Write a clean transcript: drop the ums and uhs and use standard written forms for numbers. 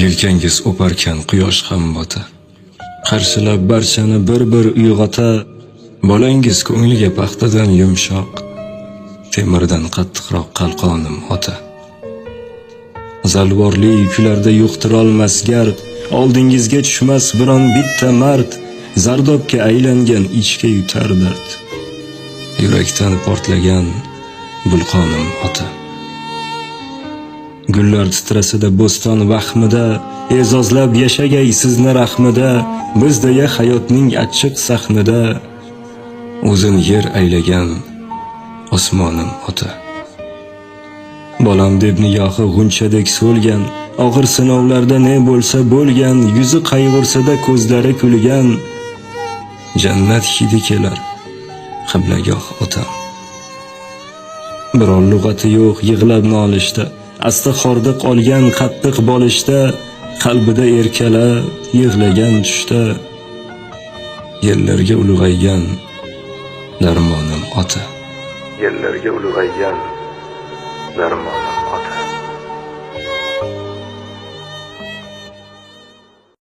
Yelkangiz o'parkan quyosh ham bota, qarshilab barchani bir uyg'ota. Bolangiz ko'ngliga paxtadan yumshoq, temirdan qattiqroq qalqonim ota. Zalvorli yuklarda yo'qtirolmas gard, oldingizga tushmas biron bitta mard. Zardobga aylangan ichga yutar dard, yurakdan portlagan vulqonim ota. Gullar titrasida bo'ston vahmida, e'zozlab yashagay sizni rahmida. Bizdagi hayotning achchiq sahnida o'zin yer aylagan osmonim ota. Bolam deb nigohi g'unchadek so'lgan, og'ir sinovlarda ne bo'lsa bo'lgan, yuzi qayg'ursada ko'zlari kulgan. Jannat hidi kelar qiblagoh otam. Biror lug'ati yo'q yig'lab nolishda, asta xordiq olgan qattiq bolishda. Qalbida erkalab yig'lagan tushda, yerlarga ulg'aygan darmonim ota. Yerlarga ulg'aygan darmonim.